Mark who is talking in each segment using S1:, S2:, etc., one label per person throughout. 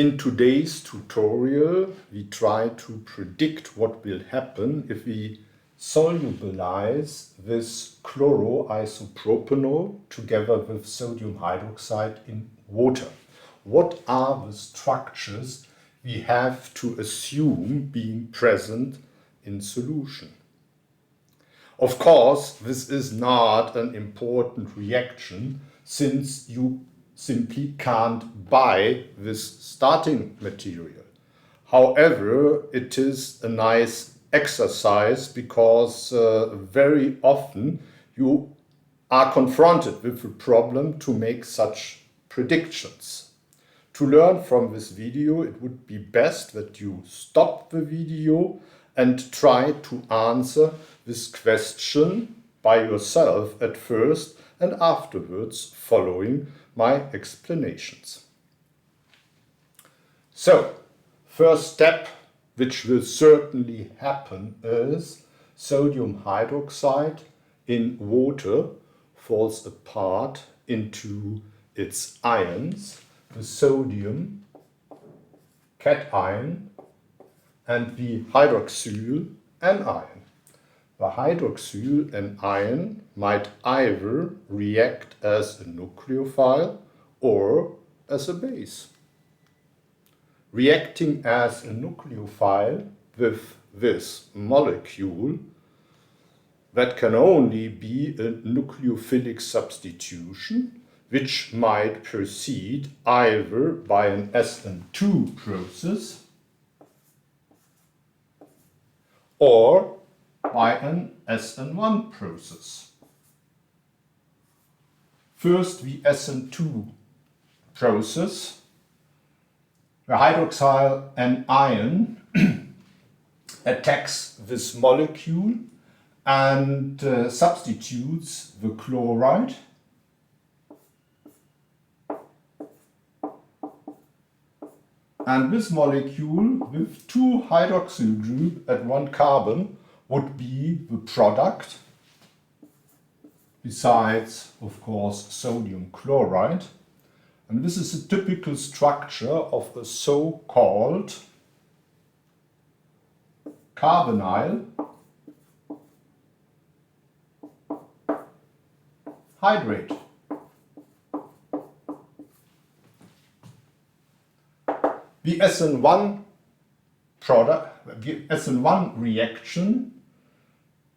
S1: In today's tutorial, we try to predict what will happen if we solubilize this chloroisopropanol together with sodium hydroxide in water. What are the structures we have to assume being present in solution? Of course, this is not an important reaction since you simply can't buy this starting material. However, it is a nice exercise because very often you are confronted with the problem to make such predictions. To learn from this video, it would be best that you stop the video and try to answer this question by yourself at first and afterwards following my explanations. So, first step, which will certainly happen, is sodium hydroxide in water falls apart into its ions, the sodium cation and the hydroxyl anion. The hydroxyl anion might either react as a nucleophile or as a base. Reacting as a nucleophile with this molecule, that can only be a nucleophilic substitution, which might proceed either by an SN2 process or by an SN1 process. First, the SN2 process, the hydroxyl anion attacks this molecule and substitutes the chloride and this molecule with two hydroxyl group at one carbon would be the product, besides, of course, sodium chloride. And this is a typical structure of a so-called carbonyl hydrate. The SN1 product, the SN1 reaction,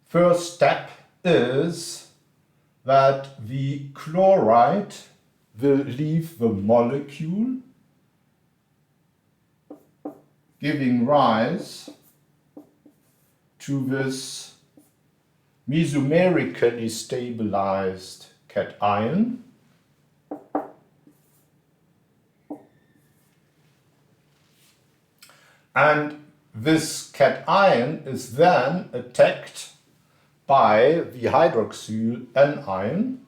S1: first step is that the chloride will leave the molecule, giving rise to this mesomerically stabilized cation. And this cation is then attacked by the hydroxyl anion,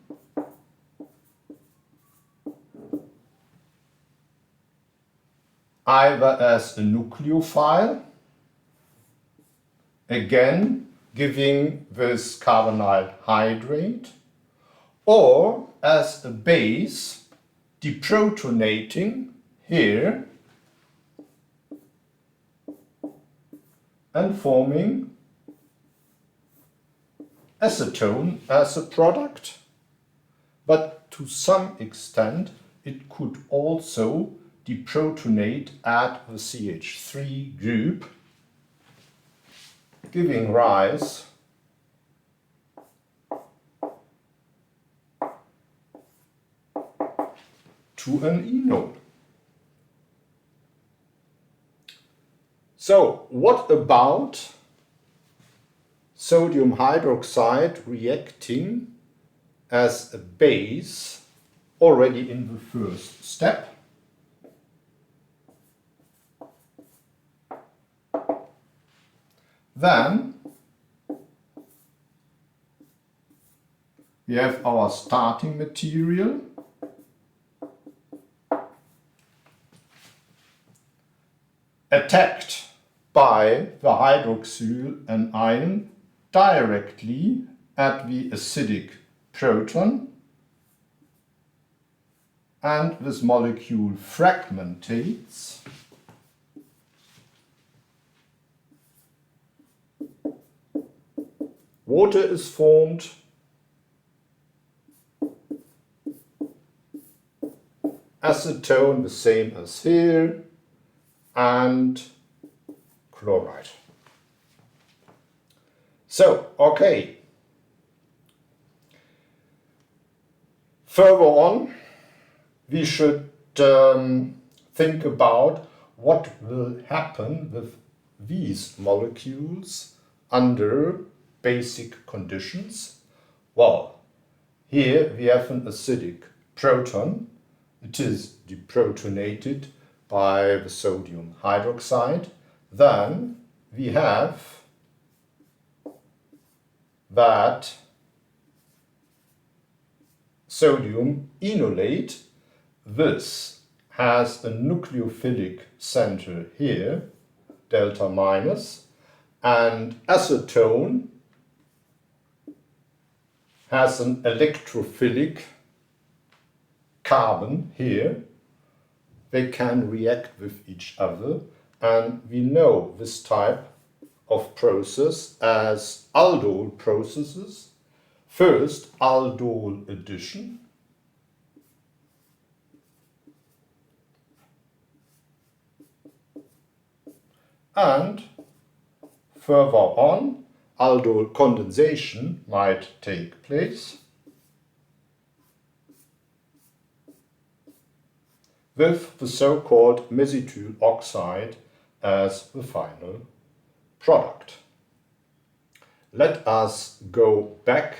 S1: either as a nucleophile, again giving this carbonyl hydrate, or as a base, deprotonating here and forming acetone as a product. But to some extent it could also deprotonate at the CH3 group, giving rise to an enol. So, what about sodium hydroxide reacting as a base already in the first step? Then we have our starting material, attacked by the hydroxyl anion directly at the acidic proton, and this molecule fragmentates Water is formed. Acetone, the same as here, and chloride. So, okay. Further on, we should think about what will happen with these molecules under basic conditions. Well, here we have an acidic proton. It is deprotonated by the sodium hydroxide. Then we have that sodium enolate. This has a nucleophilic center here, delta minus, and acetone has an electrophilic carbon here. They can react with each other, and we know this type of process as aldol processes. First, aldol addition. And further on, aldol condensation might take place with the so-called mesethyl oxide as the final product. Let us go back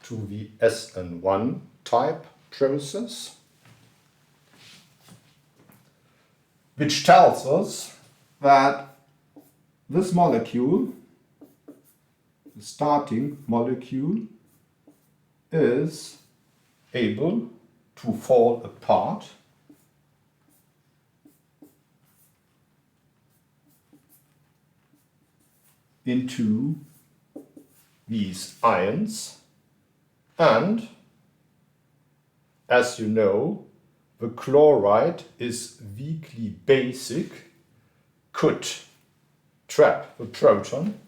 S1: to the SN1 type process, which tells us that this molecule, the starting molecule, is able to fall apart into these ions, and as you know, the chloride is weakly basic, could trap the proton.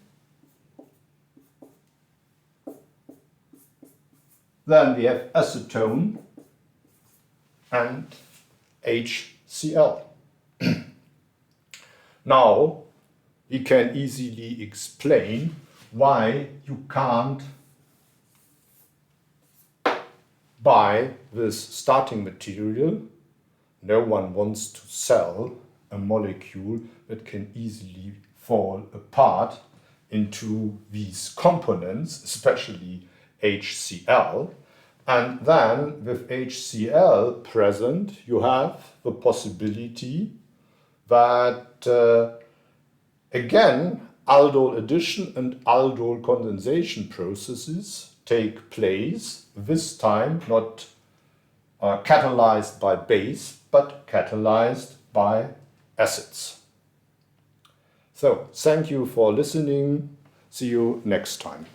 S1: Then we have acetone and HCl. Now we can easily explain why you can't buy this starting material. No one wants to sell a molecule that can easily fall apart into these components, especially HCl. And then with HCl present, you have the possibility that again, aldol addition and aldol condensation processes take place, this time not catalyzed by base, but catalyzed by acids. So, thank you for listening. See you next time.